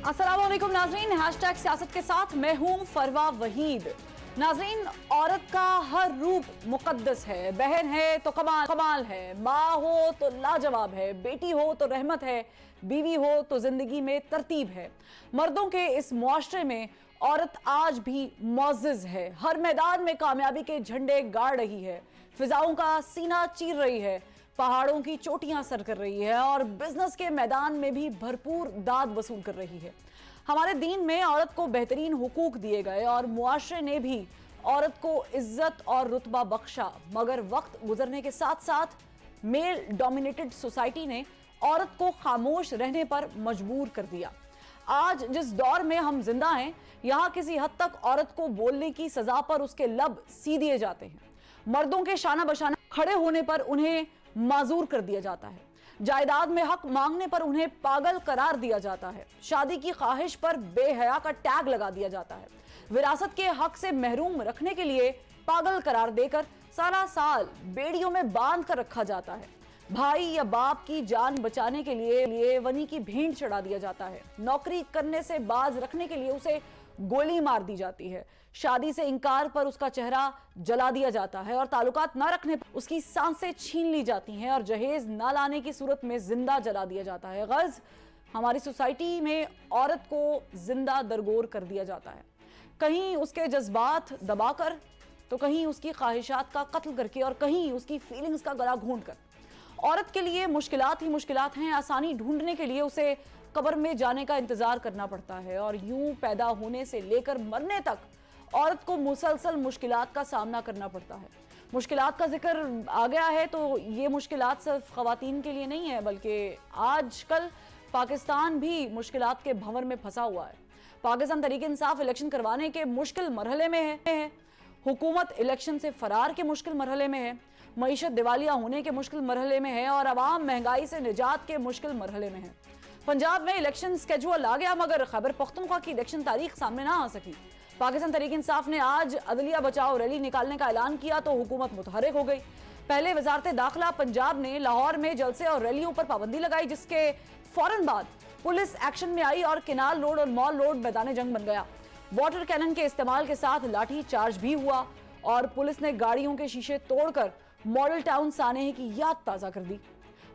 अस्सलाम वालेकुम नाज़रीन, हैशटैग सियासत के साथ मैं हूं फरवा वहीद। नाज़रीन, औरत का हर रूप मुकद्दस है। बहन है तो कमाल है, माँ हो तो लाजवाब है, बेटी हो तो रहमत है, बीवी हो तो जिंदगी में तरतीब है। मर्दों के इस मुआशरे में औरत आज भी मुअज़्ज़ज़ है। हर मैदान में कामयाबी के झंडे गाड़ रही है, फिजाओं का सीना चीर रही है, पहाड़ों की चोटियां सर कर रही है और बिजनेस के मैदान में भी भरपूर दाद वसूल कर रही है। हमारे दीन में औरत को बेहतरीन हुकूक दिए गए और मुआशरे ने भी औरत को इज्जत और रुतबा बख्शा, मगर वक्त गुजरने के साथ साथ मेल डोमिनेटेड सोसाइटी ने औरत को खामोश रहने पर मजबूर कर दिया। आज जिस दौर में हम जिंदा हैं, यहाँ किसी हद तक औरत को बोलने की सजा पर उसके लब सी दिए जाते हैं। मर्दों के शाना बशाना खड़े होने पर उन्हें माजूर कर दिया जाता है, जायदाद में हक मांगने पर उन्हें पागल करार दिया जाता है, शादी की ख्वाहिश पर बेहया का टैग लगा दिया जाता है, विरासत के हक से महरूम रखने के लिए पागल करार देकर सारा साल बेड़ियों में बांध कर रखा जाता है, भाई या बाप की जान बचाने के लिए वनी की भेंट चढ़ा दिया जाता है, नौकरी करने से बाज रखने के लिए उसे गोली मार दी जाती है, शादी से इंकार पर उसका चेहरा जला दिया जाता है और ताल्लुकात ना रखने पर उसकी सांसें छीन ली जाती हैं और जहेज ना लाने की सूरत में जिंदा जला दिया जाता है। गर्ज हमारी सोसाइटी में औरत को जिंदा दरगोर कर दिया जाता है, कहीं उसके जज्बात दबाकर तो कहीं उसकी ख्वाहिशात का कत्ल करके और कहीं उसकी फीलिंग्स का गला घोंट कर। औरत के लिए मुश्किलात ही मुश्किलात हैं। आसानी ढूंढने के लिए उसे कब्र में जाने का इंतजार करना पड़ता है और यूं पैदा होने से लेकर मरने तक औरत को मुसलसल मुश्किलात का सामना करना पड़ता है। मुश्किलात का जिक्र आ गया है तो ये मुश्किलात सिर्फ खवातीन के लिए नहीं है, बल्कि आजकल पाकिस्तान भी मुश्किलात के भंवर में फंसा हुआ है। पाकिस्तान तहरीक इंसाफ इलेक्शन करवाने के मुश्किल मरहले में है, हुकूमत इलेक्शन से फरार के मुश्किल मरहले में है, मईशत दिवालिया होने के मुश्किल मरहले में है और अवाम महंगाई से निजात के मुश्किल मरहले में है। पंजाब में इलेक्शन स्केड्यूल आ गया, मगर खैबर पख्तूनख्वा की इलेक्शन तारीख सामने ना आ सकी। पाकिस्तान तहरीक इंसाफ ने आज अदलिया बचाओ रैली निकालने का ऐलान किया तो हुकूमत मुतहरिक हो गई। पहले वजारत दाखिला पंजाब ने लाहौर में जलसे और रैलियों पर पाबंदी लगाई, जिसके फौरन बाद पुलिस एक्शन में आई और केनाल रोड और मॉल रोड मैदान जंग बन गया। वाटर कैनन के इस्तेमाल के साथ लाठी चार्ज भी हुआ और पुलिस ने गाड़ियों के शीशे तोड़कर मॉडल टाउन सानेह की याद ताज़ा कर दी।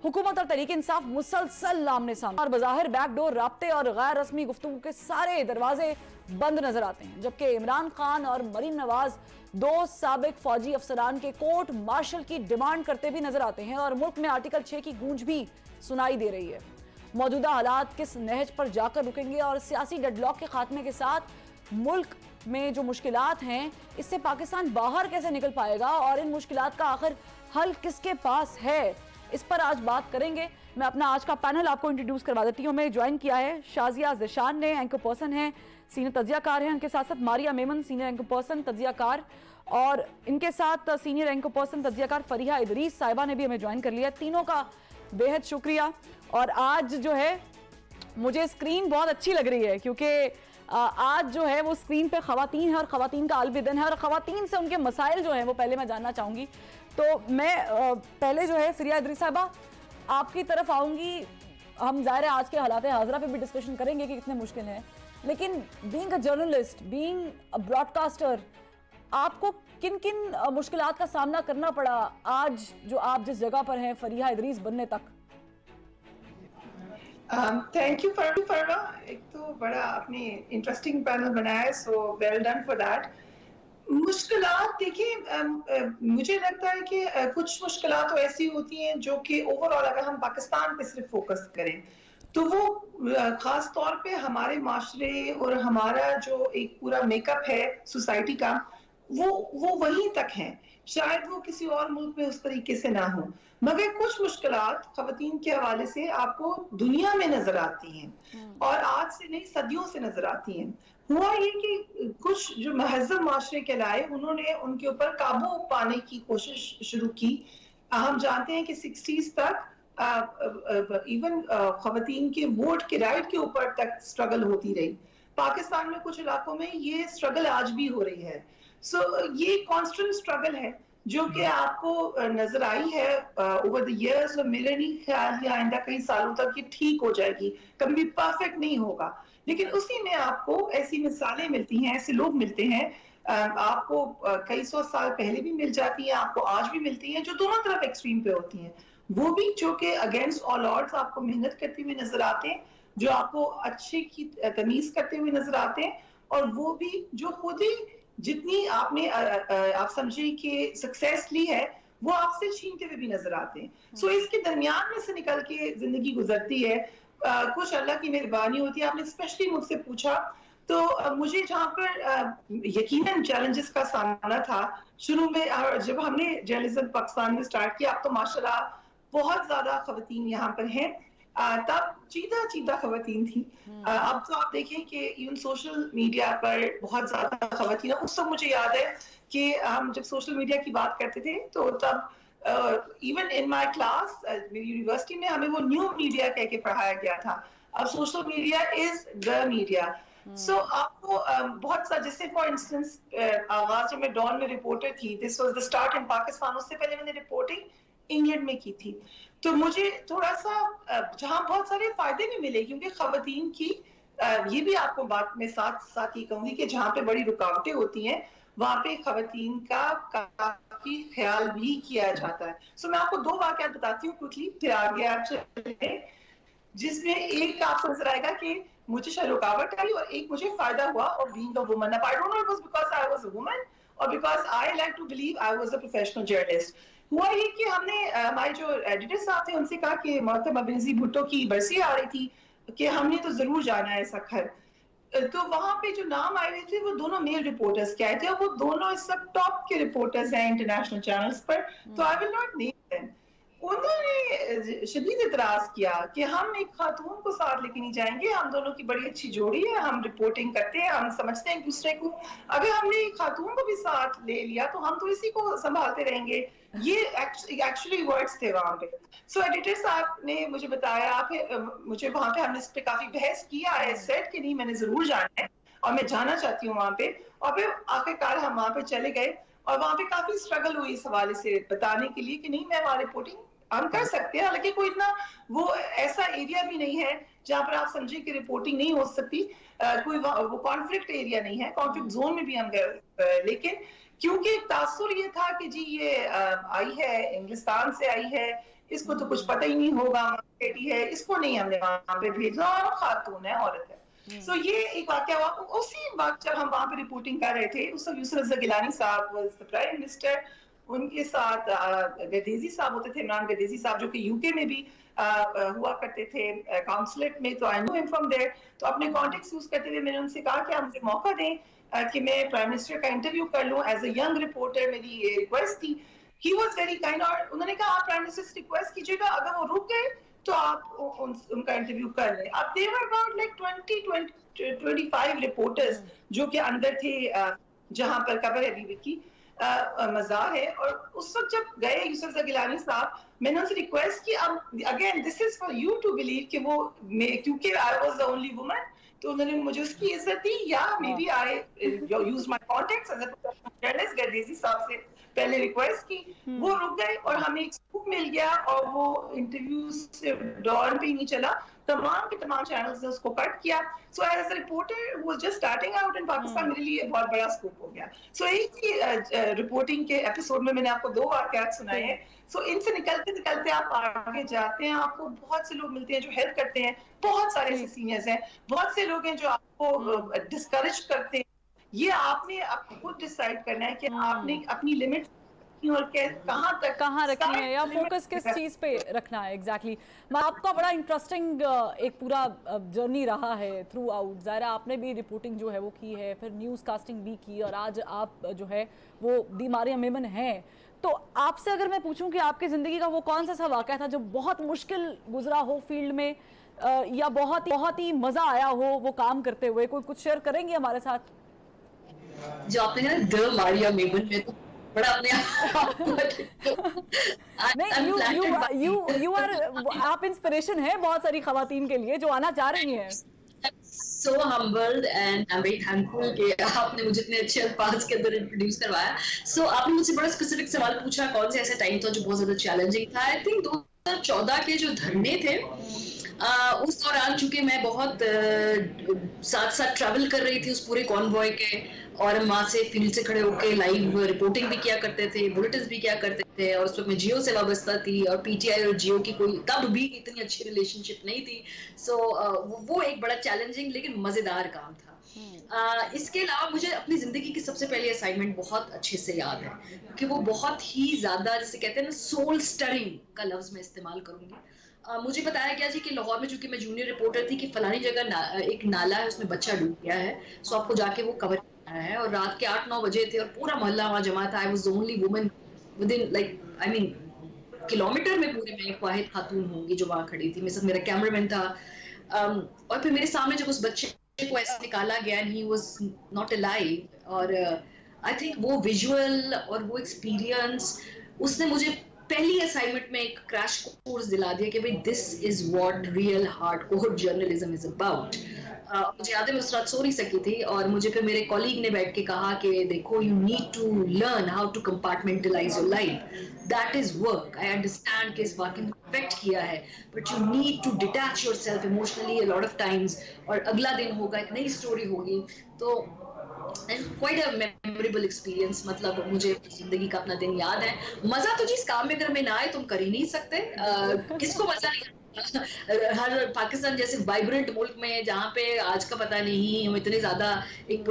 हुकूमत और तहरीक इंसाफ मुसलसल आमने सामने और बज़ाहिर बैकडोर राब्ते और गैर रस्मी गुफ्तगू के सारे दरवाजे बंद नजर आते हैं, जबकि इमरान खान और मरीम नवाज दो साबिक फौजी अफसरान के कोर्ट मार्शल की डिमांड करते भी नजर आते हैं और मुल्क में आर्टिकल 6 की गूंज भी सुनाई दे रही है। मौजूदा हालात किस नहज पर जाकर रुकेंगे और सियासी डेडलॉक के खात्मे के साथ मुल्क में जो मुश्किलात हैं, इससे पाकिस्तान बाहर कैसे निकल पाएगा और इन मुश्किलात का आखिर हल किसके पास है, इस पर आज बात करेंगे। मैं अपना आज का पैनल आपको इंट्रोड्यूस करवा देती हूँ। मैं ज्वाइन किया है शाजिया ज़िशान ने, एंकर पर्सन हैं, सीनियर तज्जियाकार हैं। उनके साथ साथ Maria Memon, senior anchor person तज्जियाकार, और इनके साथ सीनियर एंकर पर्सन तज्जियाकार फरीहा इदरीस साहिबा ने भी हमें ज्वाइन कर लिया। तीनों का बेहद शुक्रिया। और आज जो है मुझे स्क्रीन बहुत अच्छी लग रही है, क्योंकि आज जो है वो स्क्रीन पे खवातीन है और खवातीन का आलविदन है और खवातीन से उनके मसाइल जो हैं वो पहले मैं जानना चाहूँगी। तो मैं पहले जो है फरीहा इदरीस साहिबा आपकी तरफ आऊँगी। हम ज़ाहिर है आज के हालात हाज़रा पे भी डिस्कशन करेंगे कि कितने मुश्किल हैं, लेकिन being a journalist, being a broadcaster, आपको किन किन मुश्किलात का सामना करना पड़ा आज जो आप जिस जगह पर हैं फरीहा इदरीस बनने तक? थैंक यू फरवा, एक तो बड़ा आपने इंटरेस्टिंग पैनल बनाया है, so well done for that. मुश्किलात देखिए, मुझे लगता है कि कुछ मुश्किलात तो ऐसी होती हैं जो कि ओवरऑल अगर हम पाकिस्तान पे सिर्फ फोकस करें तो वो खास तौर पे हमारे माशरे और हमारा जो एक पूरा मेकअप है सोसाइटी का वो वहीं तक है। शायद वो किसी और मुल्क में उस तरीके से ना हो, मगर कुछ मुश्किलात खवातीन के हवाले से आपको दुनिया में नजर आती हैं और आज से नहीं सदियों से नजर आती हैं। हुआ ये कि कुछ जो महज़ब माशरे के लाए, उन्होंने उनके ऊपर काबू पाने की कोशिश शुरू की। हम जानते हैं कि 60s तक इवन खवातीन के वोट के राइट के ऊपर तक स्ट्रगल होती रही। पाकिस्तान में कुछ इलाकों में ये स्ट्रगल आज भी हो रही है। सो ये कॉन्स्टेंट स्ट्रगल है। جو کہ آپ کو نظر آئی ہے اوور دی ایئرس، اور میرا نہیں خیال کہ آئندہ کئی سالوں تک یہ ٹھیک ہو جائے گی، کبھی پرفیکٹ نہیں ہوگا، لیکن اسی میں آپ کو ایسی مثالیں ملتی ہیں، ایسے لوگ ملتے ہیں، آپ کو کئی سو سال پہلے بھی مل جاتی ہیں، آپ کو آج بھی ملتی ہیں، جو دونوں طرف ایکسٹریم پہ ہوتی ہیں، وہ بھی جو کہ اگینسٹ آل آڈس آپ کو محنت کرتے ہوئے نظر آتے ہیں، جو آپ کو اچھے کی تمیز کرتے ہوئے نظر آتے ہیں، اور وہ بھی جو خود ہی جتنی آپ نے آپ سمجھیں کہ سکسیس لی ہے وہ آپ سے چھینتے ہوئے بھی نظر آتے ہیں۔ سو اس کے درمیان میں سے نکل کے زندگی گزرتی ہے، کچھ اللہ کی مہربانی ہوتی ہے۔ آپ نے اسپیشلی مجھ سے پوچھا تو مجھے جہاں پر یقیناً چیلنجز کا سامنا تھا شروع میں، جب ہم نے جرنلزم پاکستان میں سٹارٹ کیا، اب تو ماشاءاللہ بہت زیادہ خواتین یہاں پر ہیں، تب چیدہ خواتین تھیں، اب تو آپ دیکھیں کہ ایون سوشل میڈیا پر بہت زیادہ خواتین ہیں۔ اس وقت مجھے یاد ہے کہ ہم جب سوشل میڈیا کی بات کرتے تھے تو تب ایون ان مائی کلاس میری یونیورسٹی میں ہمیں وہ نیو میڈیا کہہ کے پڑھایا گیا تھا، اب social media is the media. So آپ کو بہت سا، جیسے فار انسٹنس آغاز جب میں ڈان میں رپورٹر تھی، this was the start in Pakistan, اس سے پہلے میں نے رپورٹنگ انگلینڈ میں کی تھی، تو مجھے تھوڑا سا جہاں بہت سارے فائدے بھی ملے، کیونکہ خواتین کی یہ بھی آپ کو بات میں ساتھ ساتھ یہ کہوں گی کہ جہاں پہ بڑی رکاوٹیں ہوتی ہیں وہاں پہ خواتین کا کافی خیال بھی کیا جاتا ہے۔ سو میں آپ کو دو واقعات بتاتی ہوں کوئکلی، پھر آگے آپ چلیں، جس میں ایک آپ کو نظر آئے گا کہ مجھے شاید رکاوٹ آئی اور ایک مجھے فائدہ ہوا، اور being a woman. I don't know it was because I was a woman or because I like to believe I was a professional journalist. ہوا یہ کہ ہم نے ہمارے جو ایڈیٹر صاحب تھے ان سے کہا کہ محترمہ بینظیر بھٹو کی برسی آ رہی تھی کہ ہم نے تو ضرور جانا ہے سکھر، تو وہاں پہ جو نام آئے ہوئے تھے وہ دونوں میل رپورٹرز کے آئے تھے، اور وہ دونوں اس وقت ٹاپ کے رپورٹرز ہیں انٹرنیشنل چینلز پر، تو I will not name them. انہوں نے شدید اعتراض کیا کہ ہم ایک خاتون کو ساتھ لے کے نہیں جائیں گے، ہم دونوں کی بڑی اچھی جوڑی ہے، ہم رپورٹنگ کرتے ہیں، ہم سمجھتے ہیں ایک دوسرے کو، اگر ہم نے ایک خاتون کو بھی ساتھ لے لیا تو ہم تو اسی کو سنبھالتے رہیں گے، یہ ایکچولی ورڈز تھے وہاں پہ۔ سو ایڈیٹر صاحب نے مجھے بتایا، پھر مجھے وہاں پہ ہم نے اس پہ کافی بحث کیا ہے، سیٹ کہ نہیں میں نے ضرور جانا ہے اور میں جانا چاہتی ہوں وہاں پہ، اور پھر آخرکار ہم وہاں پہ چلے گئے، اور وہاں پہ کافی اسٹرگل ہوئی اس حوالے سے بتانے کے لیے کہ نہیں میں وہاں رپورٹنگ ہم کر سکتے ہیں، حالانکہ کوئی اتنا وہ ایسا ایریا بھی نہیں ہے جہاں پر آپ سمجھیں کہ رپورٹنگ نہیں ہو سکتی، کوئی وہ کانفلکٹ ایریا نہیں ہے، کانفلکٹ زون میں بھی ہم گئے، لیکن کیونکہ تاثر یہ تھا کہ جی یہ آئی ہے انگلستان سے آئی ہے، اس کو تو کچھ پتہ ہی نہیں ہوگا، بیٹی ہے، اس کو نہیں ہم نے وہاں پہ بھیجا، اور خاتون ہے، عورت ہے۔ سو یہ ایک واقعہ ہوا، اسی وقت جب ہم وہاں پہ رپورٹنگ کر رہے تھے، اس وقت یوسف رضا گیلانی صاحب واز دی پرائم منسٹر، ان کے ساتھ گردیزی صاحب ہوتے تھے، عمران گردیزی صاحب جو کہ یو کے میں بھی ہوا کرتے تھے کاؤنسلیٹ میں، تو آئی نو ہم فرام دیر، تو اپنے کانٹیکٹس یوز کرتے ہوئے میں نے ان سے کہا کہ آپ مجھے موقع دیں کہ میں پرائم منسٹر کا انٹرویو کر لوں ایز اے ینگ رپورٹر، میری یہ ریکویسٹ تھی۔ ہی واز ویری کائنڈ، اور انہوں نے کہا آپ پرائم منسٹر سے ریکویسٹ کیجیے گا، اگر وہ رک گئے تو آپ ان کا انٹرویو کر لیں۔ اب دے ور اباؤٹ لائک 25 رپورٹرز جو کہ اندر تھے جہاں پر قبر ہے بی بی کی مزار ہے، اور اس وقت جب گئے یوسف رضا گیلانی صاحب، میں نے ان سے ریکویسٹ کی، again this is for you to believe کہ وہ کیونکہ I was the only woman تو انہوں نے مجھے اس کی عزت دی، یا maybe I use my contacts as a professional journalist, Gardezi صاحب سے پہلے ریکویسٹ کی، وہ رک گئے اور ہمیں ایک سکوپ مل گیا، اور وہ انٹرویو سے ڈور پہ ہی نہیں چلا، تمام کے تمام چینلز نے اس کو کٹ کیا۔ So as a reporter who was just starting out in Pakistan, میرے لیے بہت بڑا اسکوپ ہو گیا۔ سو ایک ہی رپورٹنگ کے ایپیسوڈ میں میں نے آپ کو 2 واقعات سنائے ہیں۔ سو ان سے نکلتے نکلتے آپ آگے جاتے ہیں، آپ کو بہت سے لوگ ملتے ہیں جو ہیلپ کرتے ہیں، بہت سارے ایسے سینئرز ہیں، بہت سے لوگ ہیں جو آپ کو ڈسکریج کرتے ہیں۔ یہ آپ نے خود ڈیسائیڈ کرنا ہے کہ آپ نے اپنی لمٹ اور کہاں رکھنی ہے یا فوکس کس چیز پہ رکھنا ہے۔ ایگزیکٹلی، آپ کا بڑا انٹرسٹنگ ایک پورا جرنی رہا ہے تھرو آؤٹ، ظاہر آپ نے بھی رپورٹنگ جو ہے وہ کی ہے، پھر نیوز کاسٹنگ بھی کی، اور آج آپ جو ہے وہ بیماریاں میمن ہیں۔ تو آپ سے اگر میں پوچھوں کہ آپ کی زندگی کا وہ کون سا واقعہ تھا جو بہت مشکل گزرا ہو فیلڈ میں، یا بہت ہی مزہ آیا ہو وہ کام کرتے ہوئے، کوئی کچھ شیئر کریں گے ہمارے ساتھ؟ جو آپ نے کہا د ماریا میمن میں تو بڑا اپنے آپ انسپریشن ہیں بہت ساری خواتین کے لیے جو آنا چاہ رہی ہیں۔ so humbled and I'm very thankful कि आपने मुझे इतने अच्छे अल्फाज के अंदर इंट्रोड्यूस करवाया. So आपने मुझसे बड़ा स्पेसिफिक सवाल पूछा कौन से ऐसा टाइम था जो बहुत ज्यादा चैलेंजिंग था. आई थिंक 2014 के जो धरने थे उस दौरान चूंकि मैं बहुत साथ साथ ट्रैवल कर रही थी उस पूरे कॉन्वॉय के, और हम वहाँ से फील्ड से खड़े होकर लाइव रिपोर्टिंग भी किया करते थे, बुलेटिन भी किया करते थे, और उस वक्त मैं जियो से वाबस्ता थी और पीटीआई और जियो की कोई तब भी इतनी अच्छी रिलेशनशिप नहीं थी. सो वो एक बड़ा चैलेंजिंग लेकिन मजेदार काम था. इसके अलावा मुझे अपनी जिंदगी की सबसे पहली असाइनमेंट बहुत अच्छे से याद है, क्योंकि वो बहुत ही ज्यादा, जैसे कहते हैं ना, सोल स्टरिंग का लफ्ज मैं इस्तेमाल करूंगी. मुझे बताया गया जी कि लाहौर में, चूंकि मैं जूनियर रिपोर्टर थी, कि फलानी जगह एक नाला है, उसमें बच्चा डूब गया है, सो आपको जाके वो कवर करना है. और रात के 8-9 बजे थे और पूरा मोहल्ला वहां जमा था. I was the only woman with in, like, I mean kilometre में पूरे में एक वाहिद खातून होंगी जो वहां खड़ी थी. मेरे साथ मेरा कैमरामैन था, और फिर मेरे सामने जब उस बच्चे को ऐसे निकाला गया and he was not alive, और आई थिंक वो विजुअल और वो एक्सपीरियंस उसने मुझे पहली असाइनमेंट में एक क्रैश कोर्स दिला दिया कि भाई this is what real hardcore journalism is about. मुझे याद है मैं उस रात सो नहीं सकी थी, और मुझे फिर मेरे कॉलीग ने बैठ के कहा कि देखो, you need to learn how to compartmentalise your life. That is work. I understand कि इस वाकई में अफेक्ट किया है, but you need to detach yourself emotionally a lot of times, और अगला दिन होगा, एक नई स्टोरी होगी. तो quite a memorable experience. मतलब मुझे जिंदगी का अपना दिन याद है. मजा तो जिस काम में अगर हमें ना आए तो हम कर ही नहीं सकते. किसको मजा नहीं आता? हर पाकिस्तान जैसे वाइब्रेंट मुल्क में, जहाँ पे आज का पता नहीं, हम इतने ज्यादा एक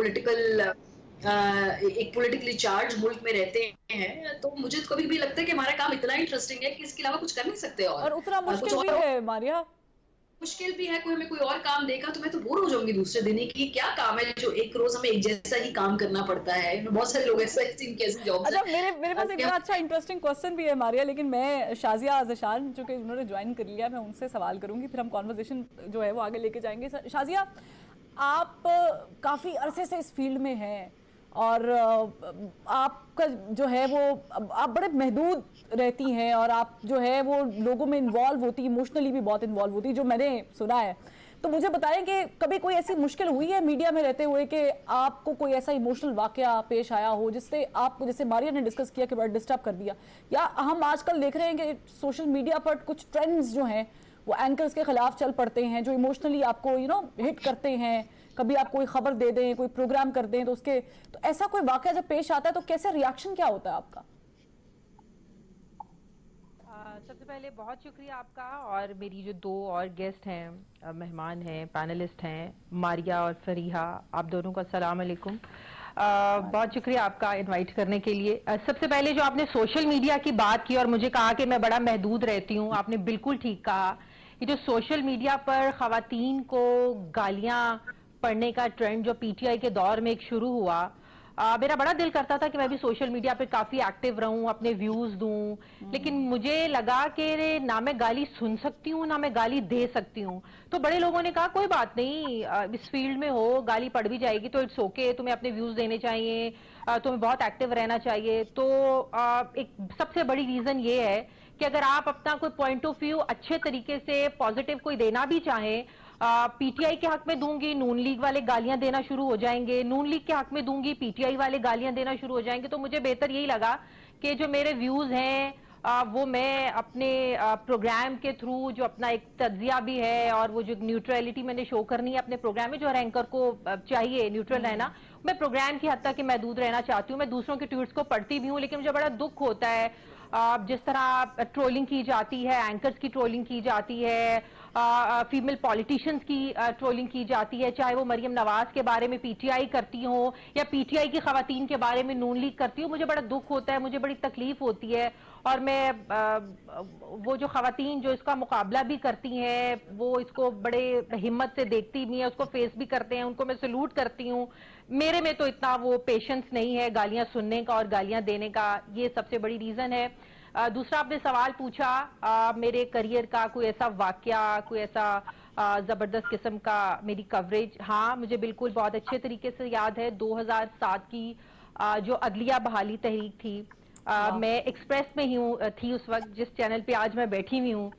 पॉलिटिकली चार्ज मुल्क में रहते हैं, तो मुझे कभी भी लगता है कि हमारा काम इतना इंटरेस्टिंग है कि इसके अलावा कुछ कर नहीं सकते. और उतना मुश्किल भी है मारिया, मुश्किल भी है. हमें कोई और काम देगा तो मैं तो बोर हो जाऊंगी दूसरे दिन कि क्या काम है जो एक रोज हमें एक जैसा ही काम करना पड़ता है. बहुत सारे लोग ऐसा कैसे जॉब. अच्छा, मेरे पास एक बड़ा अच्छा इंटरेस्टिंग क्वेश्चन भी है मारिया, लेकिन मैं शाजिया ज़शान जो कि उन्होंने ज्वाइन कर लिया, मैं उनसे सवाल करूंगी, फिर हम कॉन्वर्सेशन जो है वो आगे लेके जाएंगे. शाजिया, आप काफ़ी अरसे से इस फील्ड में हैं, और आपका जो है वो, आप बड़े महदूद रहती हैं, और आप जो है वो लोगों में इन्वॉल्व होती, इमोशनली भी बहुत इन्वॉल्व होती, जो मैंने सुना है. तो मुझे बताएं कि कभी कोई ऐसी मुश्किल हुई है मीडिया में रहते हुए कि आपको कोई ऐसा इमोशनल वाकया पेश आया हो जिससे आपको, जैसे मारिया ने डिस्कस किया, कि बड़ा डिस्टर्ब कर दिया, या हम आजकल देख रहे हैं कि सोशल मीडिया पर कुछ ट्रेंड्स जो हैं वो एंकर्स के खिलाफ चल पड़ते हैं, जो इमोशनली आपको हिट करते हैं. कभी आप कोई खबर दे दें, कोई प्रोग्राम कर दें, तो उसके, तो ऐसा कोई वाकया जब पेश आता है तो कैसे रिएक्शन क्या होता है आपका? सबसे पहले बहुत शुक्रिया आपका, और मेरी जो दो और गेस्ट हैं, मेहमान हैं, पैनलिस्ट हैं, मारिया और फरीहा, आप दोनों का अस्सलाम वालेकुम. बहुत शुक्रिया आपका इनवाइट करने के लिए. सबसे पहले जो आपने सोशल मीडिया की बात की और मुझे कहा कि मैं बड़ा महदूद रहती हूँ, आपने बिल्कुल ठीक कहा. ये जो सोशल मीडिया पर खवातीन को गालियां पढ़ने का ट्रेंड जो पीटीआई के दौर में एक शुरू हुआ, मेरा बड़ा दिल करता था कि मैं भी सोशल मीडिया पे काफी एक्टिव रहूं, अपने व्यूज दूं, लेकिन मुझे लगा कि ना मैं गाली सुन सकती हूँ ना मैं गाली दे सकती हूँ. तो बड़े लोगों ने कहा कोई बात नहीं, इस फील्ड में हो, गाली पड़ भी जाएगी तो इट्स ओके, तुम्हें अपने व्यूज देने चाहिए, तुम्हें बहुत एक्टिव रहना चाहिए. तो एक सबसे बड़ी रीजन ये है कि अगर आप अपना कोई पॉइंट ऑफ व्यू अच्छे तरीके से पॉजिटिव कोई देना भी चाहें, पीटीआई के हक में दूंगी, नून लीग वाले गालियां देना शुरू हो जाएंगे, नून लीग के हक में दूंगी, पीटीआई वाले गालियां देना शुरू हो जाएंगे. तो मुझे बेहतर यही लगा कि जो मेरे व्यूज हैं वो मैं अपने प्रोग्राम के थ्रू, जो अपना एक तज्जिया भी है और वो जो न्यूट्रलिटी मैंने शो करनी है अपने प्रोग्राम में, जो हर एंकर को चाहिए न्यूट्रल रहना, मैं प्रोग्राम की हद तक कि महदूद रहना चाहती हूँ. मैं दूसरों के ट्वीट्स को पढ़ती भी हूँ, लेकिन मुझे बड़ा दुख होता है जिस तरह ट्रोलिंग की जाती है, एंकर्स की ट्रोलिंग की जाती है, फीमेल पॉलिटिशियंस की ट्रोलिंग की जाती है, चाहे वो मरियम नवाज के बारे में पीटीआई करती हो या पीटीआई की खवातीन के बारे में नून लीग करती हो. मुझे बड़ा दुख होता है, मुझे बड़ी तकलीफ होती है, और मैं वो जो खवातीन जो इसका मुकाबला भी करती हैं, वो इसको बड़े हिम्मत से देखती भी हैं, उसको फेस भी करते हैं, उनको मैं सैल्यूट करती हूँ. मेरे में तो इतना वो पेशेंस नहीं है गालियां सुनने का और गालियां देने का. ये सबसे बड़ी रीजन है. दूसरा आपने सवाल पूछा मेरे करियर का कोई ऐसा वाकया, कोई ऐसा जबरदस्त किस्म का मेरी कवरेज. हाँ, मुझे बिल्कुल बहुत अच्छे तरीके से याद है 2007 की जो अदलिया बहाली तहरीक थी. मैं एक्सप्रेस में ही थी उस वक्त, जिस चैनल पे आज मैं बैठी हुई हूँ.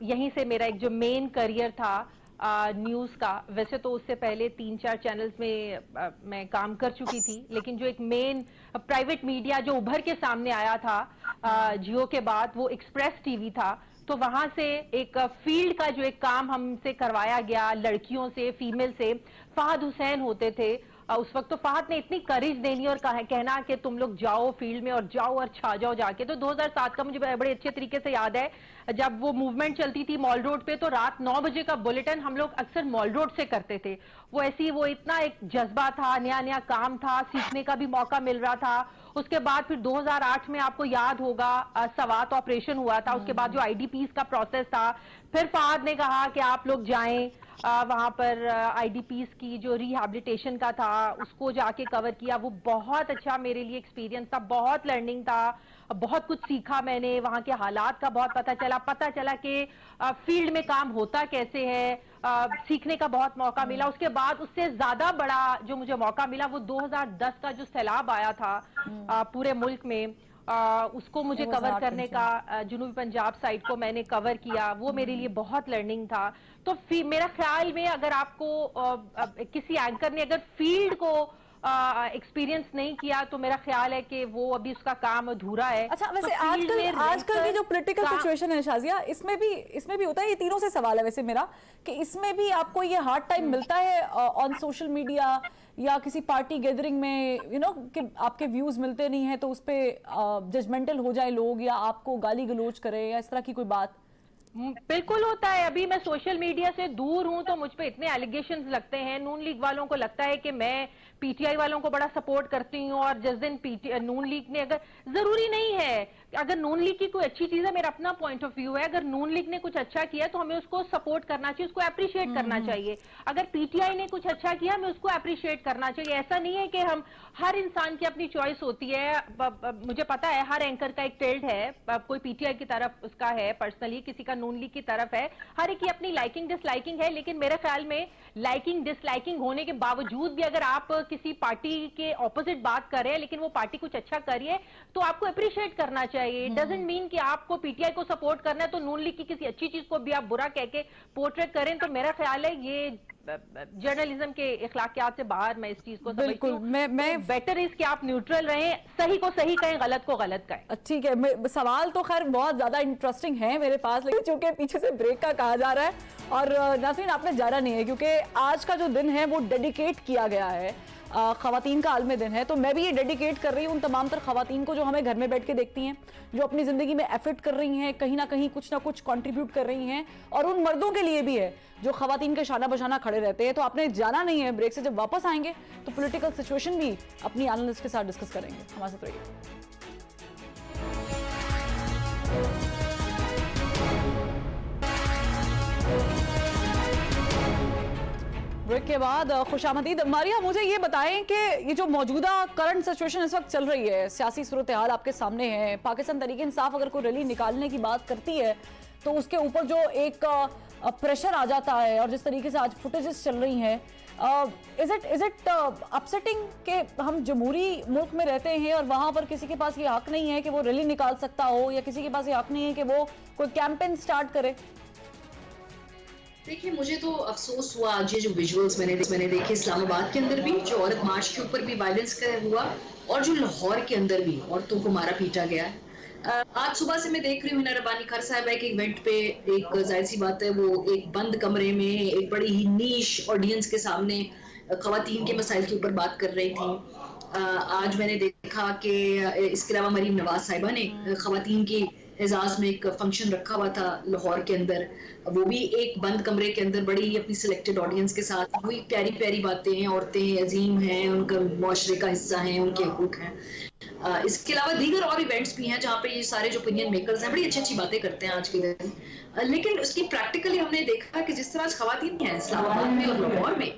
यहीं से मेरा एक जो मेन करियर था न्यूज़ का। वैसे तो उससे पहले 3-4 चैनल्स में मैं काम कर चुकी थी, लेकिन जो एक मेन प्राइवेट मीडिया जो उभर के सामने आया था जियो के बाद, वो एक्सप्रेस टीवी था। तो वहां से एक फील्ड का जो एक काम हमसे करवाया गया, लड़कियों से, फीमेल से। फहद हुसैन होते थे उस वक्त, तो फहद ने इतनी करेज देनी और कहना कि तुम लोग जाओ फील्ड में और जाओ और छा जाओ जाके। तो 2007 का मुझे बड़े अच्छे तरीके से याद है, जब वो मूवमेंट चलती थी मॉल रोड पे, तो रात 9 बजे का बुलेटिन हम लोग अक्सर मॉल रोड से करते थे। वो इतना एक जज्बा था, नया नया काम था, सीखने का भी मौका मिल रहा था। उसके बाद फिर 2008 में आपको याद होगा सवात ऑपरेशन हुआ था, उसके बाद जो आईडीपीज का प्रोसेस था, फिर फहद ने कहा कि आप लोग जाएं वहां पर आईडीपीज की जो रिहैबिलिटेशन का था उसको जाके कवर किया। वो बहुत अच्छा मेरे लिए एक्सपीरियंस था, बहुत लर्निंग था, बहुत कुछ सीखा मैंने, वहां के हालात का बहुत पता चला कि फील्ड में काम होता कैसे है, सीखने का बहुत मौका मिला। उसके बाद उससे ज्यादा बड़ा जो मुझे मौका मिला वो 2010 का जो सैलाब आया था पूरे मुल्क में, उसको मुझे कवर करने का, जुनूबी पंजाब साइड को मैंने कवर किया। वो मेरे लिए बहुत लर्निंग था। तो मेरा ख्याल में अगर आपको किसी एंकर ने अगर फील्ड को एक्सपीरियंस नहीं किया तो मेरा ख्याल है कि वो अभी उसका काम अधूरा है। अच्छा, वैसे तो आजकल की जो पॉलिटिकल सिचुएशन है शाजिया, इसमें भी होता है, ये तीनों से सवाल है वैसे मेरा, कि इसमें भी आपको ये हार्ड टाइम मिलता है ऑन सोशल मीडिया या किसी पार्टी गैदरिंग में, कि आपके व्यूज मिलते नहीं है तो उस पे जजमेंटल हो जाए लोग या आपको गाली गलोच करे या इस तरह की कोई बात? बिल्कुल होता है। अभी मैं सोशल मीडिया से दूर हूं तो मुझ पे इतने एलिगेशंस लगते हैं। नून लीग वालों को लगता है कि मैं पीटीआई वालों को बड़ा सपोर्ट करती हूं, और जिस दिन नून लीग ने, अगर जरूरी नहीं है, अगर नून लीग की कोई अच्छी चीज है, मेरा अपना पॉइंट ऑफ व्यू है, अगर नून लीग ने कुछ अच्छा किया तो हमें उसको सपोर्ट करना चाहिए, उसको अप्रिशिएट करना चाहिए। अगर पीटीआई ने कुछ अच्छा किया हमें उसको अप्रिशिएट करना चाहिए। ऐसा नहीं है कि हम, हर इंसान की अपनी चॉइस होती है। मुझे पता है हर एंकर का एक टिल्ड है, कोई पीटीआई की तरफ उसका है पर्सनली, किसी का नून लीग की तरफ है, हर एक की अपनी लाइकिंग डिसलाइकिंग है। लेकिन मेरे ख्याल में लाइकिंग डिसलाइकिंग होने के बावजूद भी अगर आप किसी पार्टी के ऑपोजिट बात कर रहे हैं लेकिन वो पार्टी कुछ अच्छा कर रही है तो आपको अप्रिशिएट करना चाहिए। इट डजंट मीन कि आपको पीटीआई को सपोर्ट करना है तो नून लीग की किसी अच्छी चीज को भी आप बुरा कह के पोर्ट्रेट करें, तो मेरा ख्याल है ये जर्नलिज्म के इखलाकियात से बाहर मैं इस चीज को समझती हूँ। मैं बेटर इज कि आप न्यूट्रल रहें, सही को सही कहें, गलत को गलत कहें। ठीक है, सवाल तो खैर बहुत ज्यादा इंटरेस्टिंग है मेरे पास, लेकिन चूंकि पीछे से ब्रेक का कहा जा रहा है और नाज़रीन आपने जाना नहीं है, क्योंकि आज का जो दिन है वो डेडिकेट किया गया है, ख़वातीन का आलमी दिन है। तो मैं भी ये डेडिकेट कर रही हूँ उन तमाम तर ख़वातीन को जो हमें घर में बैठ के देखती हैं, जो अपनी ज़िंदगी में एफर्ट कर रही हैं, कहीं ना कहीं कुछ ना कुछ कंट्रीब्यूट कर रही हैं, और उन मर्दों के लिए भी है जो ख़वातीन के शाना बशाना खड़े रहते हैं। तो आपने जाना नहीं है। ब्रेक से जब वापस आएंगे तो पॉलिटिकल सिचुएशन भी अपनी एनालिस्ट के साथ डिस्कस करेंगे। हमारे साथ रहिए। ब्रेक के बाद खुशामदीद। मारिया, मुझे ये बताएं कि ये जो मौजूदा करंट सिचुएशन इस वक्त चल रही है, सियासी सूरत हाल आपके सामने है, पाकिस्तान तहरीक इंसाफ अगर कोई रैली निकालने की बात करती है तो उसके ऊपर जो एक प्रेशर आ जाता है, और जिस तरीके से आज फुटेजेस चल रही हैं, इज इट अपसेटिंग कि हम जमहूरी मुल्क में रहते हैं और वहाँ पर किसी के पास ये हक नहीं है कि वो रैली निकाल सकता हो, या किसी के पास ये हक नहीं है कि वो कोई कैंपेन स्टार्ट करे? देखिए, मुझे तो अफसोस हुआ आज ये जो विजुअल्स मैंने देखे इस्लामाबाद के अंदर भी, जो औरत मार्च के ऊपर भी वायलेंस हुआ, और जो लाहौर के अंदर भी औरतों को मारा पीटा गया है। आज सुबह से मैं देख रही हूँ रबानी खर साहिबा के इवेंट पे, एक जाहिर सी बात है वो एक बंद कमरे में एक बड़ी ही नीश ऑडियंस के सामने खवातीन के मसाइल के ऊपर बात कर रही थी। आज मैंने देखा कि इसके अलावा मरीम नवाज साहिबा ने खवातीन की एजाज में एक फंक्शन रखा हुआ था लाहौर के अंदर, वो भी एक बंद कमरे के अंदर बड़ी ही अपनी सिलेक्टेड ऑडियंस के साथ, वही प्यारी प्यारी बातें हैं, औरतें अजीम हैं, उनका मुआशरे का हिस्सा हैं, उनके हकूक हैं। इसके अलावा दीगर और इवेंट्स भी हैं जहाँ पे ये सारे जो ओपिनियन मेकर्स हैं बड़ी अच्छी अच्छी बातें करते हैं आज के दिन। लेकिन उसकी प्रैक्टिकली हमने देखा कि जिस तरह आज खवातीन हैं इस्लामाबाद में और लाहौर में,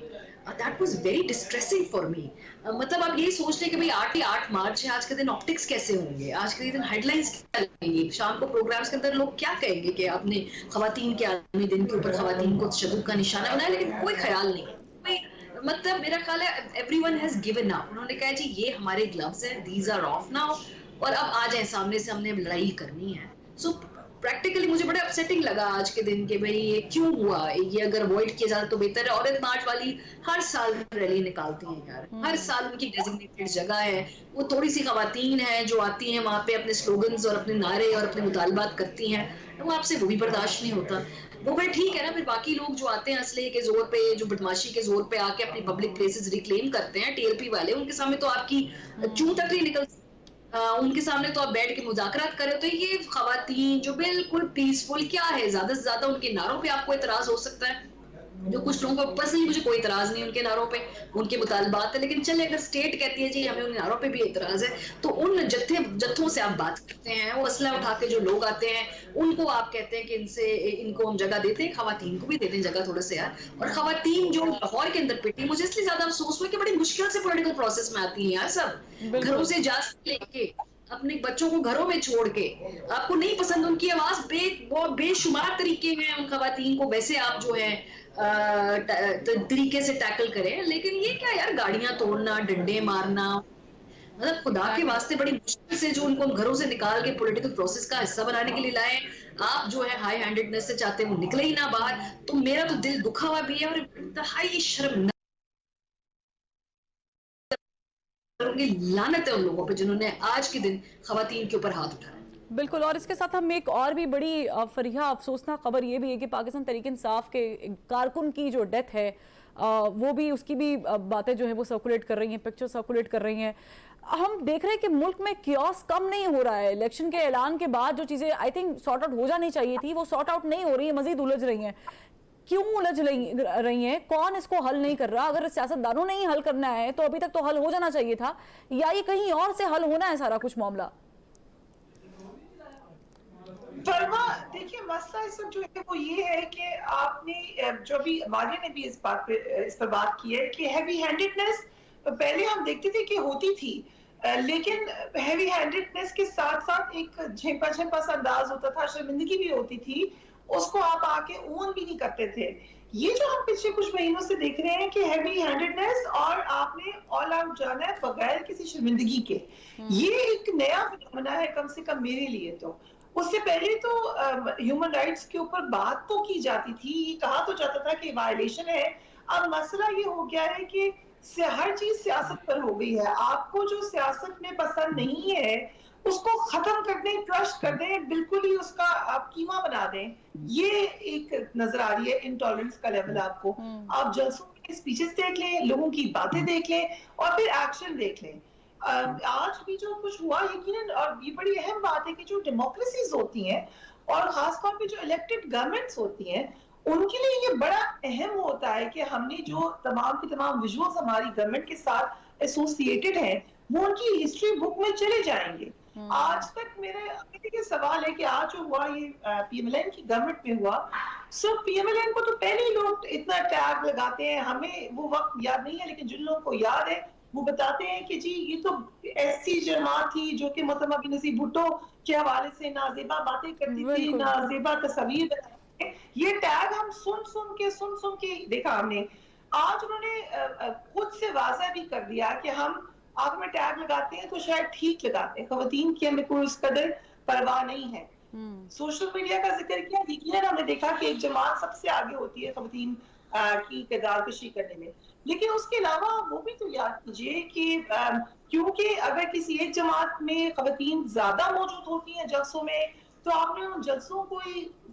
that was very distressing for me। मतलब आप यही सोच लें कि भाई 8 मार्च है, आज के दिन ऑप्टिक्स कैसे होंगे, आज के दिन हेडलाइंस क्या लगेंगी, शाम को प्रोग्राम्स के अंदर लोग क्या कहेंगे कि आपने खवातीन के आलमी दिन के ऊपर खवातीन को तशद्दुद का निशाना बनाया, लेकिन कोई ख्याल नहीं। मतलब मेरा ख्याल है एवरीवन हैज गिवन अप। उन्होंने कहा जी ये हमारे ग्लव्स हैं, दीज आर ऑफ नाउ, और अब आ जाए सामने से, हमने लड़ाई करनी है। सो प्रैक्टिकली मुझे बड़ा अपसेटिंग लगा आज के दिन के भाई ये क्यों हुआ, ये अगर अवॉइड किया जाए तो बेहतर है। औरत मार्च वाली हर साल रैली निकालती हैं यार, हर साल उनकी डेजिग्नेटेड जगह है, वो थोड़ी सी खवातीन है जो आती हैं वहां पे अपने स्लोगन्स और अपने नारे और अपने मुतालबात करती हैं, वो आपसे वो भी बर्दाश्त नहीं होता। वो फिर ठीक है ना, फिर बाकी लोग जो आते हैं असले के जोर पे, जो बदमाशी के जोर पे आके अपनी पब्लिक प्लेसेस रिक्लेम करते हैं, टीएलपी वाले, उनके सामने तो आपकी चूं तक नहीं निकल, उनके सामने तो आप बैठ के मुज़ाकरात करें। तो ये खवातीन जो बिल्कुल पीसफुल, क्या है ज्यादा से ज्यादा उनके नारों पे आपको इतराज हो सकता है, जो कुछ लोगों को पर्सनली मुझे कोई इतराज नहीं उनके नारों पे, उनके मुतालबात है, लेकिन चले अगर स्टेट कहती है जी हमें उन नारों पे भी इतराज है, तो उन जत्थों से आप बात करते हैं, वो असला उठा के जो लोग आते हैं उनको आप कहते हैं कि इनको हम जगह देते हैं, खवातीन को भी देते हैं जगह थोड़ा से यार। और खवातीन जो लाहौर के अंदर पिटी, मुझे इसलिए ज्यादा अफसोस हुआ कि बड़ी मुश्किल से पॉलिटिकल प्रोसेस में आती हैं यार, सब घरों से इजाजत लेके अपने बच्चों को घरों में छोड़ के, आपको नहीं पसंद उनकी आवाज, बेशुमार तरीके हैं उन खवातीन को वैसे आप जो है तरीके से टैकल करें, लेकिन ये क्या यार, गाड़ियां तोड़ना, डंडे मारना, मतलब खुदा के वास्ते बड़ी मुश्किल से जो उनको घरों से निकाल के पॉलिटिकल प्रोसेस का हिस्सा बनाने के लिए लाए, आप जो है हाई हैंडेडनेस से चाहते हैं वो निकले ही ना बाहर। तो मेरा तो दिल दुखा हुआ भी है और इंतहाई शर्मनाक, लानत है उन लोगों पे जिन्होंने आज के दिन खवातीन के ऊपर हाथ उठाया। बिल्कुल, और इसके साथ हम एक और भी बड़ी फरिया अफसोसनाक खबर ये भी है कि पाकिस्तान तहरीक इंसाफ के कारकुन की जो डेथ है वो भी, उसकी भी बातें जो है वो सर्कुलेट कर रही हैं, पिक्चर सर्कुलेट कर रही हैं। हम देख रहे हैं कि मुल्क में कियोस कम नहीं हो रहा है। इलेक्शन के ऐलान के बाद जो चीज़ें आई थिंक सॉर्ट आउट हो जानी चाहिए थी वो सॉर्ट आउट नहीं हो रही है, मजीद उलझ रही हैं। क्यों उलझ रही हैं? कौन इसको हल नहीं कर रहा? अगर सियासतदानों ने ही हल करना है तो अभी तक तो हल हो जाना चाहिए था, या ये कहीं और से हल होना है सारा कुछ मामला? फरमा, देखिए मसला इस वक्त जो है वो ये है कि आपने जो भी मारिया ने भी इस पर बात की है कि हैवी हैंडेडनेस पहले हम देखते थे कि होती थी, लेकिन हैवी हैंडेडनेस के साथ साथ एक झेंपा सा अंदाज होता था, शर्मिंदगी भी होती थी, उसको आप आके ओन भी नहीं करते थे। ये जो हम पिछले कुछ महीनों से देख रहे हैं कि हैवी हैंडेडनेस और आपने ऑल आउट जाना है बगैर किसी शर्मिंदगी के, ये एक नया फिनोमेना है कम से कम मेरे लिए। तो उससे पहले तो ह्यूमन राइट्स के ऊपर बात तो की जाती थी, ये कहा तो जाता था कि वायलेशन है। अब मसला ये हो गया है कि हर चीज सियासत पर हो गई है। आपको जो सियासत में पसंद नहीं है उसको खत्म कर दें, क्रश कर दें, बिल्कुल ही उसका आप कीमा बना दें। ये एक नजर आ रही है इंटॉलरेंस का लेवल। आपको आप जलसों के स्पीचेस देख लें, लोगों की बातें देख लें और फिर एक्शन देख लें। आज भी जो कुछ हुआ यकीनन, और ये बड़ी अहम बात है कि जो डेमोक्रेसीज होती हैं और खासतौर पे जो इलेक्टेड गवर्नमेंट्स होती हैं, उनके लिए ये बड़ा अहम होता है कि हमने जो तमाम की तमाम विजुअल्स हमारी गवर्नमेंट के साथ एसोसिएटेड हैं वो उनकी हिस्ट्री बुक में चले जाएंगे। आज तक मेरे सवाल है कि आज जो हुआ ये पीएमएलएन की गवर्नमेंट में हुआ, सो पीएमएलएन को तो पहले ही लोग इतना टैग लगाते हैं, हमें वो वक्त याद नहीं है, लेकिन जिन लोगों को याद है वो बताते हैं कि जी ये तो ऐसी जमात थी जो कि मतलब नसीब भुट्टो के हवाले से नाजेबा बातें करती थी, नाजेबा तस्वीर बनाती थी। ये टैग हम सुन के देखा हमने। आज उन्होंने खुद से वाज़ा भी कर दिया कि हम आप में टैग लगाते हैं तो शायद ठीक लगाते हैं, खवातीन की हमें कोई उस कदर परवाह नहीं है। सोशल मीडिया का जिक्र किया, यकीनन हमने देखा कि एक जमात सबसे आगे होती है खवातीन की किरदार कशी करने में, लेकिन उसके अलावा वो भी तो याद कीजिए कि क्योंकि अगर किसी एक जमात में खवातीन ज्यादा मौजूद होती हैं जलसों में, तो आपने उन जलसों को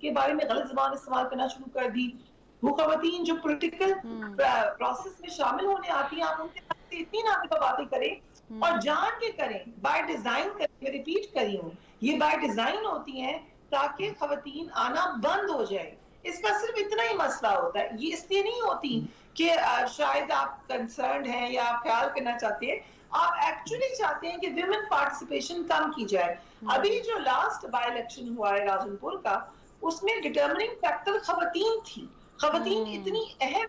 के बारे में गलत ज़बान इस्तेमाल करना शुरू कर दी। वो खवातीन जो पॉलिटिकल प्रोसेस में शामिल होने आती हैं, आप उनके साथ इतनी नाजुक बातें करें और जान के करें, बाय डिजाइन करें, रिपीट करी हूँ, ये बाय डिजाइन होती हैं ताकि खवातीन आना बंद हो जाए। इसका सिर्फ इतना ही मसला होता है, ये इसलिए नहीं होती कि शायद आप कंसर्न हैं या आप ख्याल करना चाहते हैं, आप एक्चुअली चाहते हैं कि विमेन पार्टिसिपेशन कम की जाए। अभी जो लास्ट बाय इलेक्शन हुआ है राजनपुर का, उसमें डिटर्मिनिंग फैक्टर खवातीन थी। खवातीन इतनी अहम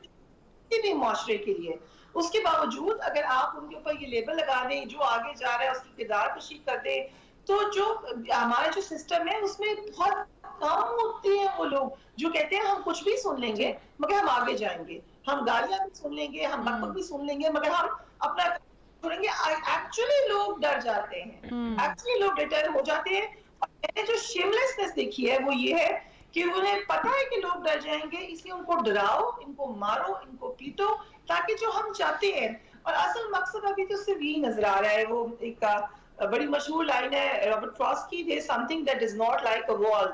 भी मुआशरे के लिए, उसके बावजूद अगर आप उनके ऊपर ये लेबल लगा दें, जो आगे जा रहा है उसकी किरदार कशी कर दे, तो जो हमारा जो सिस्टम है उसमें बहुत कम होते हैं वो लोग जो कहते हैं हम कुछ भी सुन लेंगे मगर हम आगे जाएंगे, हम गालियां भी सुन लेंगे, हम बकबक भी सुन लेंगे, मगर हम अपना छोड़ेंगे। एक्चुअली लोग डर जाते हैं, एक्चुअली लोग डिटर हो जाते हैं मैंने जो शेमलेसनेस देखी है वो ये है कि उन्हें पता है कि लोग डर जाएंगे, इसलिए उनको डराओ, इनको मारो, इनको पीटो, ताकि जो हम चाहते हैं। और असल मकसद अभी तो सिर्फ यही नजर आ रहा है। वो एक बड़ी मशहूर लाइन है रॉबर्ट फ्रॉस्ट की, there is something that is not like a wall.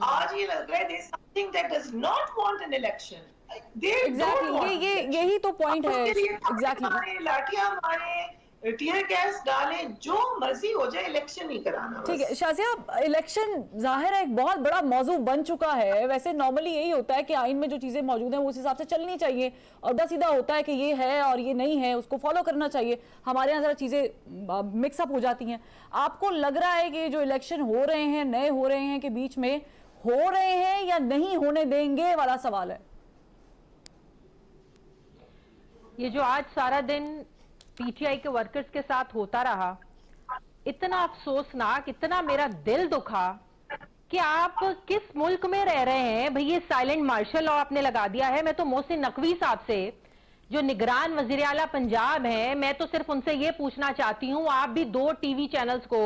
आज ये लग रहा है there is something that does not want an election. Exactly यही तो पॉइंट है। एग्जैक्टली लाठियां मारे, टीयर गैस डाले, जो मर्जी हो जाए, इलेक्शन नहीं कराना। ठीक है शाजिया, इलेक्शन जाहिर है एक बहुत बड़ा मौजू बन चुका है। वैसे नॉर्मली यही होता है कि आइन में जो चीजें मौजूद हैं वो उस हिसाब से चलनी चाहिए, और बस सीधा होता है कि ये है और ये नहीं है, उसको फॉलो करना चाहिए। हमारे यहाँ जरा चीजें मिक्सअप हो जाती हैं। आपको लग रहा है कि जो इलेक्शन हो रहे हैं, नए हो रहे हैं, के बीच में हो रहे हैं या नहीं होने देंगे वाला सवाल है? ये जो आज सारा दिन पीटीआई के वर्कर्स के साथ होता रहा, इतना अफसोसनाक, इतना मेरा दिल दुखा कि आप किस मुल्क में रह रहे हैं भाई। ये साइलेंट मार्शल लॉ आपने लगा दिया है। मैं तो मोहसिन नकवी साहब से, जो निगरान वजीर आला पंजाब है, मैं तो सिर्फ उनसे ये पूछना चाहती हूँ, आप भी 2 टीवी चैनल्स को,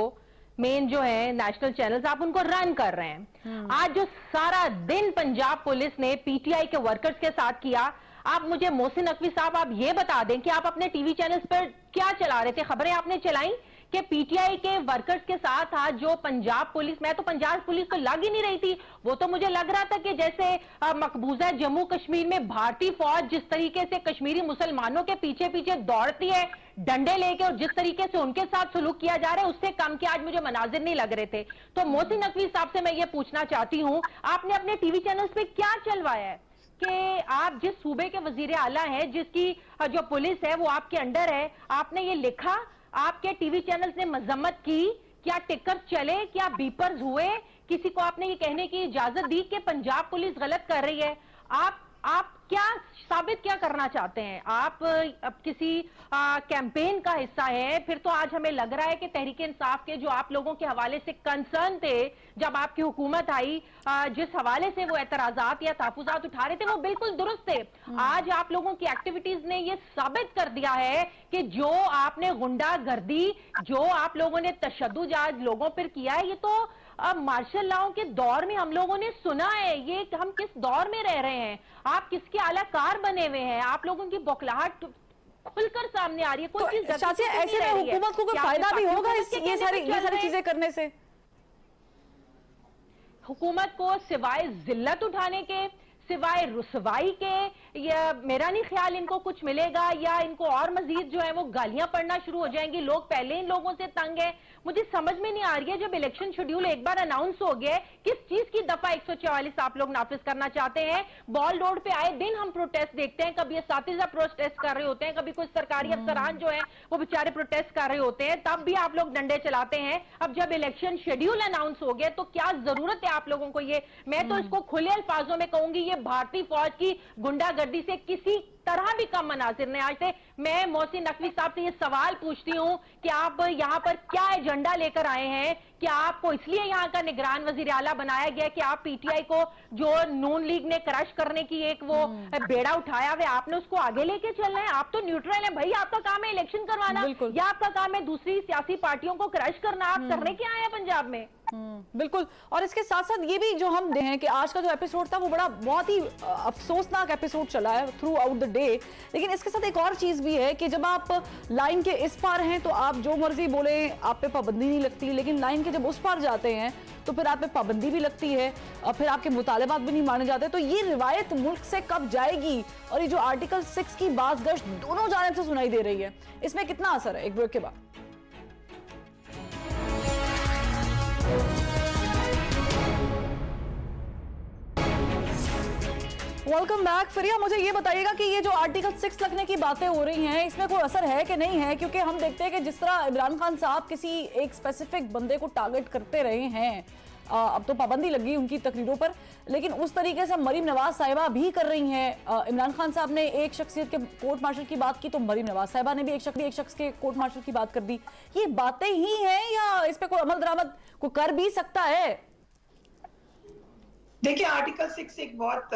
मेन जो है नेशनल चैनल्स, आप उनको रन कर रहे हैं। आज जो सारा दिन पंजाब पुलिस ने पीटीआई के वर्कर्स के साथ किया, आप मुझे मोहसिन नकवी साहब आप ये बता दें कि आप अपने टीवी चैनल्स पर क्या चला रहे थे? खबरें आपने चलाई कि पीटीआई के वर्कर्स के साथ आज जो पंजाब पुलिस, मैं तो पंजाब पुलिस तो लग ही नहीं रही थी, वो तो मुझे लग रहा था कि जैसे मकबूजा जम्मू कश्मीर में भारतीय फौज जिस तरीके से कश्मीरी मुसलमानों के पीछे पीछे दौड़ती है डंडे लेके, और जिस तरीके से उनके साथ सलूक किया जा रहा है, उससे कम के आज मुझे मनाजिर नहीं लग रहे थे। तो मोहसिन नकवी साहब से मैं ये पूछना चाहती हूँ, आपने अपने टीवी चैनल्स पे क्या चलवाया है कि आप जिस सूबे के वजीर आला हैं, जिसकी जो पुलिस है वो आपके अंडर है, आपने ये लिखा, आपके टीवी चैनल्स ने मजम्मत की, क्या टिकर चले, क्या बीपर्स हुए, किसी को आपने ये कहने की इजाजत दी कि पंजाब पुलिस गलत कर रही है? आप क्या साबित क्या करना चाहते हैं? आप अब किसी कैंपेन का हिस्सा है? फिर तो आज हमें लग रहा है कि तहरीक इंसाफ के जो आप लोगों के हवाले से कंसर्न थे जब आपकी हुकूमत आई, जिस हवाले से वो एतराजात या तहफुजात उठा रहे थे, वो बिल्कुल दुरुस्त थे। आज आप लोगों की एक्टिविटीज ने ये साबित कर दिया है कि जो आपने गुंडागर्दी, जो आप लोगों ने तशद्दुद आज लोगों पर किया है, ये तो अब मार्शल लॉ के दौर में हम लोगों ने सुना है। ये हम किस दौर में रह रहे हैं? आप किसके आलाकार बने हुए हैं? आप लोगों की बौखलाहट खुलकर सामने आ रही है। कोई चीज ऐसे में हुकूमत को कोई फायदा भी होगा ये सारी चीजें करने से? हुकूमत को सिवाय जिल्लत उठाने के, सिवाय रुसवाई के, या मेरा नहीं ख्याल इनको कुछ मिलेगा, या इनको और मजीद जो है वो गालियां पड़ना शुरू हो जाएंगी। लोग पहले इन लोगों से तंग है। मुझे समझ में नहीं आ रही है, जब इलेक्शन शेड्यूल एक बार अनाउंस हो गया, किस चीज की दफा 144 आप लोग नाफिज करना चाहते हैं? बॉल रोड पे आए दिन हम प्रोटेस्ट देखते हैं, कभी असातिज़ा प्रोटेस्ट कर रहे होते हैं, कभी कोई सरकारी अफसरान जो है वो बेचारे प्रोटेस्ट कर रहे होते हैं, तब भी आप लोग डंडे चलाते हैं। अब जब इलेक्शन शेड्यूल अनाउंस हो गया तो क्या जरूरत है आप लोगों को ये, मैं तो इसको खुले अल्फाजों में कहूंगी, ये भारतीय फौज की गुंडागर्दी से किसी तरह भी कम मनासिर नहीं। आज से मैं मोहसिन नकवी साहब से ये सवाल पूछती हूँ कि आप यहाँ पर क्या एजेंडा लेकर आए हैं? कि आपको इसलिए यहाँ का निगरान वजीर आला बनाया गया कि आप पीटीआई को, जो नून लीग ने क्रश करने की एक वो बेड़ा उठाया हुआ, आपने उसको आगे लेके चलना है? आप तो न्यूट्रल है भाई, आपका काम है इलेक्शन करवाना, या आपका काम है दूसरी सियासी पार्टियों को क्रश करना? आप करने क्या आए पंजाब में? बिल्कुल। और इसके साथ साथ ये भी जो हम देखें हैं कि आज का जो एपिसोड था वो बहुत ही अफसोसनाक एपिसोड चला है थ्रू आउट द डे। लेकिन इसके साथ एक और चीज भी है कि जब आप लाइन के इस पार हैं तो आप जो मर्जी बोले, आप पे पाबंदी नहीं लगती, लेकिन लाइन के जब उस पार जाते हैं तो फिर आप पे पाबंदी भी लगती है और फिर आपके मुतालबात भी नहीं माने जाते। तो ये रिवायत मुल्क से कब जाएगी? और ये जो आर्टिकल 6 की बाज़गश्त दोनों जानिब से सुनाई दे रही है, इसमें कितना असर है? एक ब्रेक के बाद। Welcome back. फिरिया, मुझे ये बताइएगा कि ये जो आर्टिकल 6 लगने की बातें हो रही हैं, इसमें कोई असर है कि नहीं है? क्योंकि हम देखते हैं कि जिस तरह इमरान खान साहब किसी एक स्पेसिफिक बंदे को टारगेट करते रहे हैं, अब तो पाबंदी लगी उनकी तकरीरों पर, लेकिन उस तरीके से मरीम नवाज साहिबा भी कर रही हैं। इमरान खान साहब ने एक शख्सियत के कोर्ट मार्शल की बात की तो मरीम नवाज साहिबा ने भी एक शख्स के कोर्ट मार्शल की बात कर दी। ये बातें ही हैं या इस पर कोई अमल दरामद को कर भी सकता है? देखिए, आर्टिकल 6 एक बहुत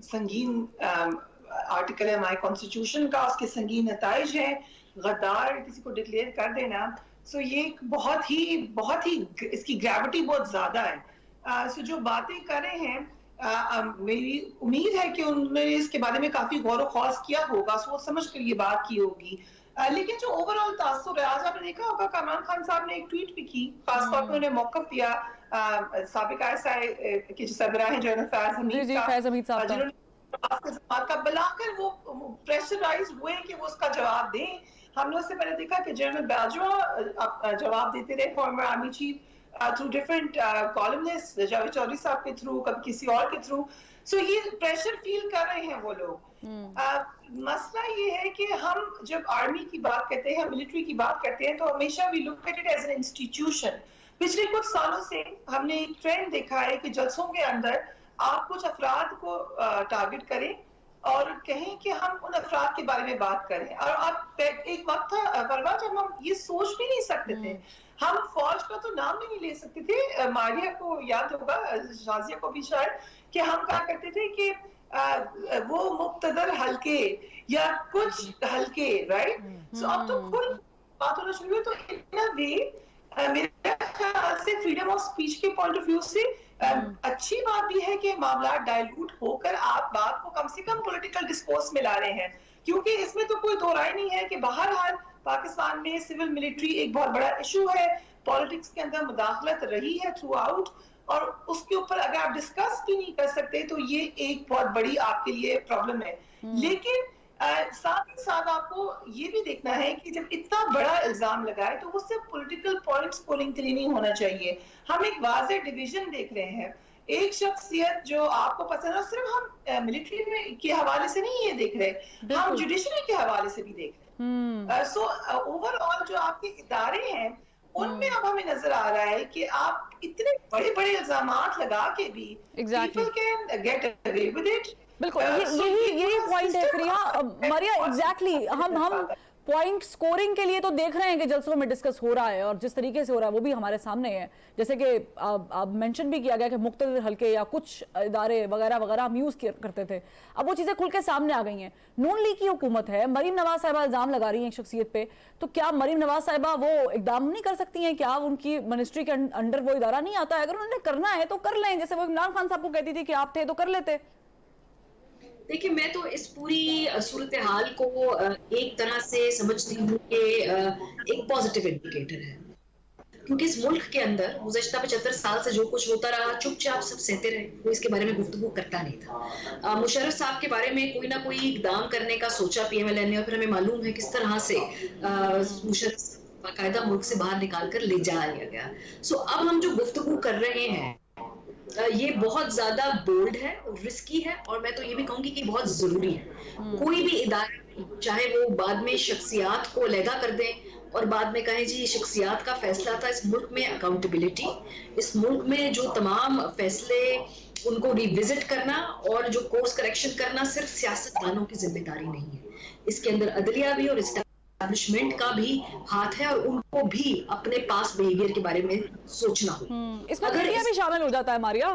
संगीन आर्टिकल है हमारे कॉन्स्टिट्यूशन का, उसके संगीन नताइज हैं। गद्दार किसी को डिक्लेयर कर देना सो ये बहुत ही इसकी ग्रेविटी बहुत ज्यादा है। सो जो बातें कर रहे हैं, मेरी उम्मीद है कि उन्होंने इसके बारे में काफी गौर ख्वास किया होगा, सोच समझ कर ये बात की होगी। लेकिन जो ओवरऑल तासुर है, आज आपने देखा होगा इमरान खान साहब ने एक ट्वीट भी की, खासतौर पर उन्होंने मौक़िफ़ दिया साबिक़ ISI के जो सरबराह हैं जनरल फैज़ हमीद साहब, जिन्होंने का बुलाकर वो प्रेशराइज हुए कि वो उसका जवाब दें। हमने उससे पहले देखा कि जनरल बाजवा जवाब देते रहे former army chief through different columnist, Javed Chaudhry साहब के थ्रू, कभी किसी और के थ्रू। सो ये प्रेशर फील कर रहे हैं वो लोग। मसला ये है कि हम जब आर्मी की बात करते हैं, मिलिट्री की बात करते हैं, तो हमेशा we look at it as an institution. पिछले कुछ सालों से हमने एक ट्रेंड देखा है कि जलसों के अंदर आप कुछ अफराद को टारगेट करें और कहें कि हम उन अफराद के बारे में बात करें। और आप एक वक्त था परवा जब हम ये सोच भी नहीं सकते थे, हम फौज का तो नाम भी नहीं ले सकते थे। मारिया को याद होगा, शाजिया को भी शायद, कि हम कहा करते थे कि वो मुक्तदर हल्के या कुछ हल्के, राइट? सो अब तो खुल बात होना शुरू हुई। तो इन अ वे मेरे ख्याल से फ्रीडम ऑफ स्पीच के पॉइंट ऑफ व्यू से अच्छी बात भी है कि मामला डाइल्यूट होकर आप बात को कम से कम पॉलिटिकल डिस्कोर्स में ला रहे हैं, क्योंकि इसमें तो कोई दो राय नहीं है कि बहरहाल पाकिस्तान में सिविल मिलिट्री एक बहुत बड़ा इशू है, पॉलिटिक्स के अंदर मुदाखलत रही है थ्रू आउट, और उसके ऊपर अगर आप डिस्कस भी नहीं कर सकते तो ये एक बहुत बड़ी आपके लिए प्रॉब्लम है। लेकिन साथ ही साथ आपको ये भी देखना है कि जब इतना बड़ा इल्जाम लगाए तो वो सिर्फ पॉलिटिकल पॉइंट्स पोलिंग के लिए नहीं होना चाहिए। हम एक वाज़ेह डिवीजन देख रहे हैं, एक शख्सियत जो आपको पसंद है, सिर्फ हम मिलिट्री में के हवाले से नहीं ये देख रहे, हम जुडिशरी के हवाले से भी देख रहे हैं। सो ओवरऑल जो आपके इदारे हैं उनमें अब हमें नजर आ रहा है कि आप इतने बड़े बड़े इल्जामात लगा के भी people can get away with it। बिल्कुल, यही पॉइंट है फरीहा। मारिया, एग्जैक्टली हम पॉइंट स्कोरिंग के लिए तो देख रहे हैं कि जलसों में डिस्कस हो रहा है और जिस तरीके से हो रहा है वो भी हमारे सामने है, जैसे कि आप मेंशन भी किया गया कि मुख्तलिफ हल्के या कुछ इदारे वगैरह वगैरह हम यूज़ करते थे, अब वो चीज़ें खुल के सामने आ गई हैं। नून लीग की हुकूमत है, मरीम नवाज साहिबा इल्ज़ाम लगा रही हैं एक शख्सियत पे, तो क्या मरीम नवाज साहिबा वो इकदाम नहीं कर सकती हैं? क्या उनकी मिनिस्ट्री के अंडर वो इदारा नहीं आता है? अगर उन्होंने करना है तो कर लें, जैसे वो इमरान खान साहब को कहती थी कि आप थे तो कर लेते। देखिए, मैं तो इस पूरी सूरत हाल को एक तरह से समझती हूँ कि एक पॉजिटिव इंडिकेटर है, क्योंकि इस मुल्क के अंदर गुज़श्ता 75 साल से जो कुछ होता रहा चुपचाप सब सहते रहे, कोई इसके बारे में गुफ्तगू करता नहीं था। मुशर्रफ साहब के बारे में कोई ना कोई इकदाम करने का सोचा PMLN ने, और फिर हमें मालूम है किस तरह से मुशर्रफ बाकायदा मुल्क से बाहर निकाल कर ले जाया गया। सो अब हम जो गुफ्तगू कर रहे हैं ये बहुत ज्यादा बोल्ड है, रिस्की है, और मैं तो ये भी कहूंगी कि बहुत जरूरी है। कोई भी इदारा, चाहे वो बाद में शख्सियात को अलहदा कर दें और बाद में कहें जी शख्सियात का फैसला था, इस मुल्क में अकाउंटेबिलिटी, इस मुल्क में जो तमाम फैसले उनको रिविजिट करना और जो कोर्स करेक्शन करना सिर्फ सियासतदानों की जिम्मेदारी नहीं है, इसके अंदर अदलिया भी और एस्टैब्लिशमेंट का भी हाथ है, और उनको भी अपने पास बिहेवियर के बारे में सोचना हो। इसमें मीडिया भी शामिल हो जाता है मारिया?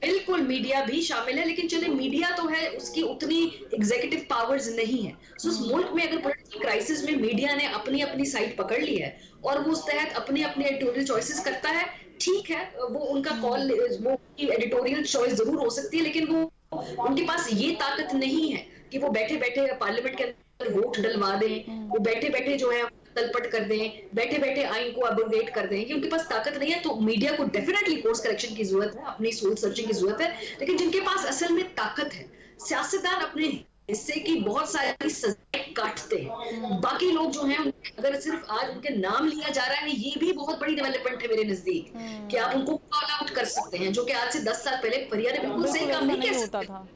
बिल्कुल, मीडिया भी शामिल है, लेकिन चले मीडिया तो है, उसकी उतनी एग्जीक्यूटिव पावर्स नहीं है। सो उस मुल्क में अगर पॉलिटिकल क्राइसिस में मीडिया ने अपनी अपनी साइड पकड़ ली है और वो उस तहत अपनी अपनी एडिटोरियल चॉइसेस करता है, ठीक है, वो उनका कॉल, वो एडिटोरियल चॉइस जरूर हो सकती है, लेकिन वो उनके पास ये ताकत नहीं है कि वो बैठे बैठे पार्लियामेंट के अंदर वोट डलवा दें, वो बैठे बैठे जो है तलपट कर दें, बैठे बैठे आइन को अब्रोगेट कर दें, कि उनके पास ताकत नहीं है। तो मीडिया को डेफिनेटली कोर्स करेक्शन की जरूरत है, अपनी सोल सर्चिंग की जरूरत है, लेकिन जिनके पास असल में ताकत है, सियासतदान अपने हिस्से की बहुत सारी सजाएं काटते हैं, बाकी लोग जो हैं अगर सिर्फ आज उनके नाम लिया जा रहा है, ये भी बहुत बड़ी डेवलपमेंट है मेरे नजदीक, कि आप उनको कॉल आउट कर सकते हैं, जो कि आज से 10 साल पहले फरिया ने बिल्कुल सही काम नहीं कह सकता था।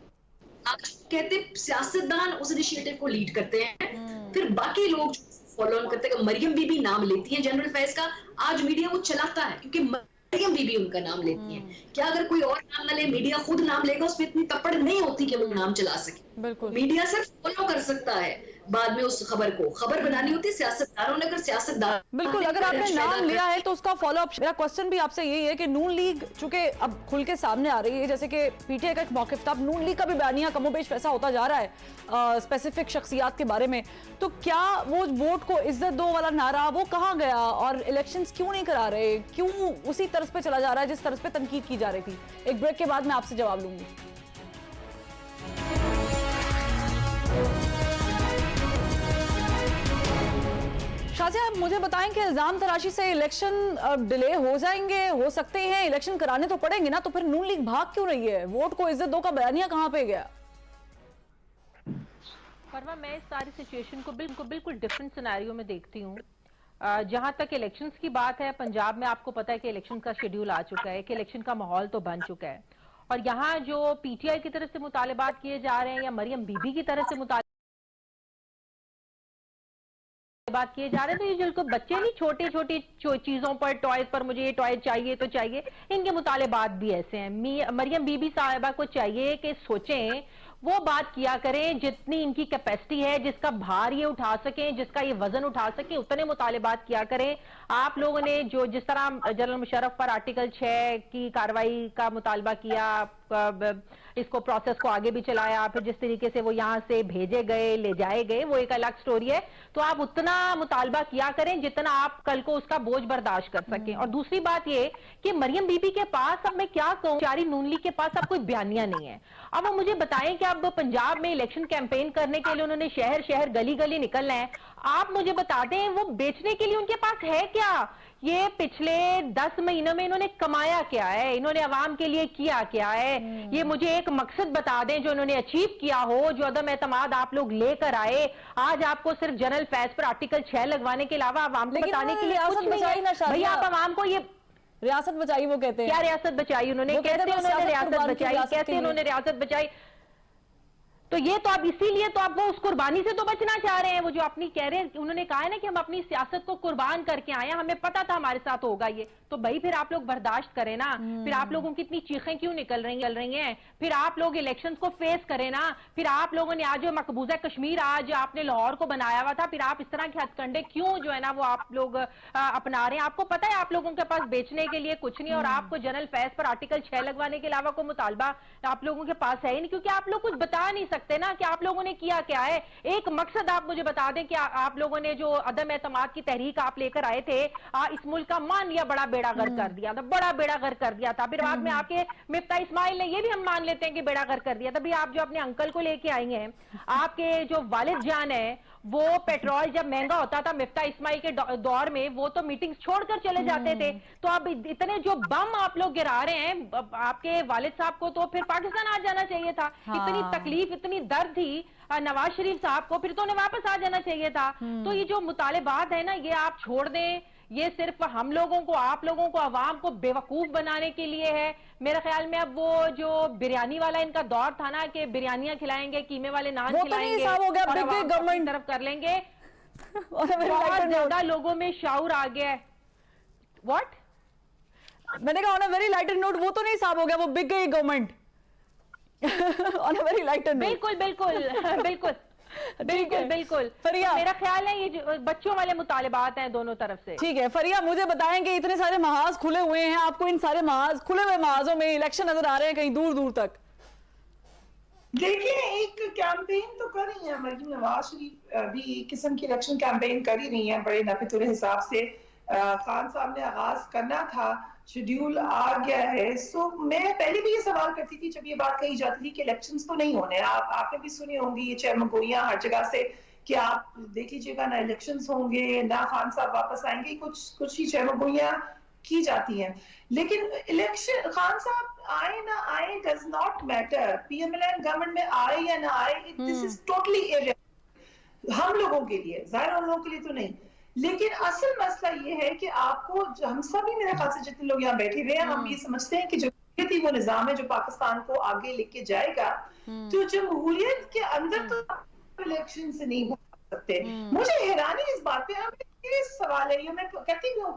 आप कहते सियासतदान उस इनिशिएटिव को लीड करते हैं, फिर बाकी लोग फॉलो ऑन करते हैं। मरियम बीबी नाम लेती है जनरल फैज का, आज मीडिया वो चलाता है क्योंकि मरियम बीबी उनका नाम लेती है। क्या अगर कोई और नाम ना ले, मीडिया खुद नाम लेगा, उसमें इतनी तपड़ नहीं होती कि वो नाम चला सके। मीडिया सिर्फ फॉलो कर सकता है, بعد میں اس خبر کو خبر بنانی ہوتی ہے سیاستدانوں نے. اگر سیاستدان بالکل, اگر آپ نے نام لیا ہے تو اس کا فالو اپ, میرا کوسچن بھی آپ سے یہی ہے کہ نون لیگ چونکہ اب کھل کے سامنے آ رہی ہے, جیسے کہ پی ٹی آئی کا ایک موقف تھا, اب نون لیگ کا بھی بیانیہ کم و بیش ویسا ہوتا جا رہا ہے اسپیسیفک شخصیات کے بارے میں, تو کیا وہ ووٹ کو عزت دو والا نعرہ وہ کہاں گیا, اور الیکشنز کیوں نہیں کرا رہے, کیوں اسی طرز پہ چلا جا رہا ہے جس طرز پہ تنقید کی جا رہی تھی؟ ایک بریک کے بعد میں آپ سے جواب لوں گی. شازیہ, آپ مجھے بتائیں کہ الزام تراشی سے الیکشن ڈیلے ہو جائیں گے, ہو سکتے ہیں, الیکشن کرانے تو پڑیں گے نا, تو پھر نون لیگ بھاگ کیوں رہی ہے؟ ووٹ کو عزت دو کا بیانیہ کہاں پہ گیا؟ فرما, میں اس ساری سچویشن کو بالکل ڈیفرنٹ سینیریو میں دیکھتی ہوں. جہاں تک الیکشنز کی بات ہے, پنجاب میں آپ کو پتا ہے کہ الیکشن کا شیڈیول آ چکا ہے, کہ الیکشن کا ماحول تو بن چکا ہے, اور یہاں جو پی ٹی آئی کی طرف سے مطالبات کیے جا رہے ہیں یا مریم بی بی کی طرف سے مطالبات کیے جا رہے ہیں, تو یہ جو بچے نہیں چھوٹی چیزوں پر, ٹوائز پر, مجھے یہ ٹوائز چاہیے تو چاہیے, ان کے مطالبات بھی ایسے ہیں. مریم بی بی صاحبہ کو چاہیے کہ سوچیں, وہ بات کیا کریں جتنی ان کی کیپیسٹی ہے, جس کا بھار یہ اٹھا سکیں, جس کا یہ وزن اٹھا سکیں, اتنے مطالبات کیا کریں. آپ لوگوں نے جو جس طرح جنرل مشرف پر آرٹیکل 6 کی کارروائی کا مطالبہ کیا, اس کو پروسیس کو آگے بھی چلایا, پھر جس طریقے سے وہ یہاں سے بھیجے گئے, لے جائے گئے, وہ ایک الگ سٹوری ہے. تو آپ اتنا مطالبہ کیا کریں جتنا آپ کل کو اس کا بوجھ برداشت کر سکیں. اور دوسری بات یہ کہ مریم بی بی کے پاس, اب میں کیا کہوں, چاری نون لیگ کے پاس اب کوئی بیانیہ نہیں ہے. اب وہ مجھے بتائیں کہ اب پنجاب میں الیکشن کیمپین کرنے کے لیے انہوں نے شہر گلی گلی نکلنا ہے, آپ مجھے بتا دیں وہ بیچنے کے لیے ان کے پاس ہے کیا؟ یہ پچھلے 10 مہینوں میں انہوں نے کمایا کیا ہے, انہوں نے عوام کے لیے کیا کیا ہے؟ یہ مجھے ایک مقصد بتا دیں جو انہوں نے اچیو کیا ہو, جو عدم اعتماد آپ لوگ لے کر آئے. آج آپ کو صرف جنرل فیض پر آرٹیکل 6 لگوانے کے علاوہ عوام کو بتانے کے لیے کچھ نہیں ہے. بھئی آپ عوام کو یہ ریاست بچائی وہ کہتے ہیں, کیا ریاست بچائی انہوں نے, کیسے انہوں نے ریاست بچائی, کیسے انہوں نے ریاست بچائی؟ تو یہ تو اب اسی لیے تو اب وہ اس قربانی سے تو بچنا چاہ رہے ہیں. وہ جو اپنی کہہ رہے ہیں, انہوں نے کہا ہے نا کہ ہم اپنی سیاست کو قربان کر کے آئے ہیں, ہمیں پتا تھا ہمارے ساتھ ہوگا یہ, تو بھائی پھر آپ لوگ برداشت کریں نا. پھر آپ لوگوں کی اتنی چیخیں کیوں نکل رہی ہیں؟ پھر آپ لوگ الیکشنز کو فیس کریں نا. پھر آپ لوگوں نے آج جو مقبوضہ کشمیر آج آپ نے لاہور کو بنایا ہوا تھا, پھر آپ اس طرح کے ہتھ کنڈے کیوں جو ہے نا وہ آپ لوگ اپنا رہے ہیں؟ آپ کو پتا ہے آپ لوگوں کے پاس بیچنے کے لیے کچھ نہیں, اور آپ کو جنرل فیض پر آرٹیکل 6 لگوانے کے علاوہ کوئی مطالبہ آپ لوگوں کے پاس ہے ہی نہیں, کیونکہ آپ لوگ کچھ بتا نہیں سکتے نا کہ آپ لوگوں نے کیا کیا ہے. ایک مقصد آپ مجھے بتا دیں کہ آپ لوگوں نے جو عدم اعتماد کی تحریک آپ لے کر آئے تھے, اس ملک کا مان لیا بڑا بیڑا غرق کر دیا تھا, بڑا بیڑا غرق کر دیا تھا. پھر بعد میں آپ کے مفتاح اسماعیل نے, یہ بھی ہم مان لیتے ہیں کہ بیڑا غرق کر دیا تھا. بھی آپ جو اپنے انکل کو لے کے آئی ہیں, آپ کے جو والد جان ہیں, وہ پیٹرول جب مہنگا ہوتا تھا مفتاح اسماعیل کے دور میں, وہ تو میٹنگ چھوڑ کر چلے جاتے تھے. تو اب اتنے جو بم آپ لوگ گرا رہے ہیں, آپ کے والد صاحب کو تو پھر پاکستان آ جانا چاہیے تھا. اتنی تکلیف, اتنی درد تھی نواز شریف صاحب کو, پھر تو انہیں واپس آ جانا چاہیے تھا. تو یہ جو مطالبات ہیں نا, یہ آپ چھوڑ دیں. یہ صرف ہم لوگوں کو, آپ لوگوں کو, عوام کو بیوقوف بنانے کے لیے ہے. میرے خیال میں اب وہ جو بریانی والا ان کا دور تھا نا, کہ بریانیاں کھلائیں گے, قیمے والے نان کھلائیں گے, اور عوام کو اپنی طرف کر لیں گے. بہت زیادہ لوگوں میں شعور آ گیا ہے. واٹ میں نے کہا آن اے ویری لائٹر نوٹ, وہ تو نہیں صاحب ہو گیا, وہ بک گئی گورنمنٹ. بالکل میرا خیال ہے یہ بچوں والے مطالبات ہیں دونوں طرف سے. ٹھیک ہے فریہ, مجھے بتائیں کہ اتنے سارے محاذ کھلے ہوئے ہیں, آپ کو ان سارے محاذ, کھلے ہوئے محاذوں میں الیکشن نظر آ رہے ہیں کہیں دور دور تک؟ دیکھیں, ایک کیمپین تو کر رہی ہیں مریم نواز شریف بھی, ایک قسم کی الیکشن کیمپین کر ہی رہی ہیں بڑے نفع تر حساب سے. خان صاحب نے آغاز کرنا تھا, شیڈیول آ گیا ہے. سو میں پہلے بھی یہ سوال کرتی تھی جب یہ بات کہی جاتی تھی کہ الیکشنز تو نہیں ہونے, آپ نے بھی سنی ہوں گی یہ چہمگوئیاں ہر جگہ سے کہ آپ دیکھ لیجیے گا, نہ الیکشنز ہوں گے, نہ خان صاحب واپس آئیں گے, کچھ ہی چہمگوئیاں کی جاتی ہیں. لیکن الیکشن خان صاحب آئے نہ آئے does not matter. P M L N government میں آئے یا نہ آئے, دس از ٹوٹلی irrelevant ہم لوگوں کے لیے, ظاہر ان لوگوں کے لیے تو نہیں. لیکن اصل مسئلہ یہ ہے کہ آپ کو, ہم سبھی میرے خیال سے جتنے لوگ یہاں بیٹھے ہوئے ہیں, ہم یہ سمجھتے ہیں کہ جو تھی وہ نظام ہے جو پاکستان کو آگے لے کے جائے گا. تو جمہوریت کے اندر تو الیکشن سے نہیں ہو سکتے. مجھے حیرانی اس بات پہ, سوال ہے یہ میں کہتی ہوں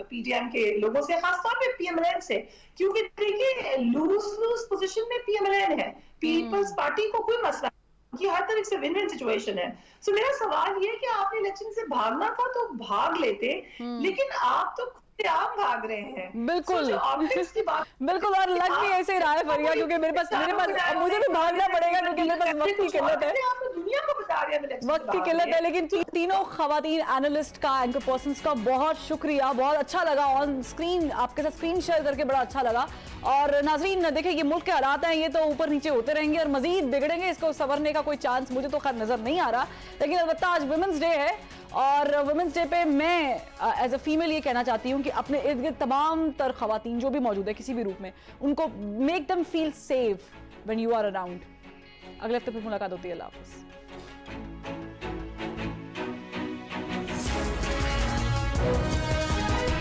پی ٹی ایم کے لوگوں سے, خاص طور پہ پی ایم ایل این سے, کیونکہ دیکھیے لوز پوزیشن میں پی ایم ایل این ہے. پیپلز پارٹی کو کوئی مسئلہ ये हर तरह से विन विन सिचुएशन है। सो मेरा सवाल ये है कि आपने इलेक्शन से भागना था तो भाग लेते, लेकिन आप तो आप भाग रहे हैं। बिल्कुल। So, जो optics की बात बिल्कुल, और लग भी ऐसे रहा है फरिया, क्योंकि मेरे पास मुझे भी भागना पड़ेगा क्योंकि मेरे पास वक्त की किल्लत है, आप तो दुनिया को बता रहे हैं वक्त की किल्लत है। लेकिन तीनों खवातीन एनालिस्ट का, एंकर पर्सन्स का बहुत शुक्रिया, बहुत अच्छा लगा ऑन स्क्रीन आपके साथ स्क्रीन शेयर करके, बड़ा अच्छा लगा। और नाजरीन देखिए, ये मुल्क के हालात हैं, ये तो ऊपर नीचे होते रहेंगे और मजीद बिगड़ेंगे, इसको संवरने का कोई चांस मुझे तो खैर नजर नहीं आ रहा। लेकिन अलबत्ता आज वुमेंस डे है और वुमेंस डे पे मैं एज अ फीमेल ये कहना चाहती हूँ कि अपने इर्द गिर्द तमाम तर खवातीन जो भी मौजूद है किसी भी रूप में, उनको make them feel safe when you are around. अगले हफ्ते फिर मुलाकात होती है। अल्लाह हाफ़िज़।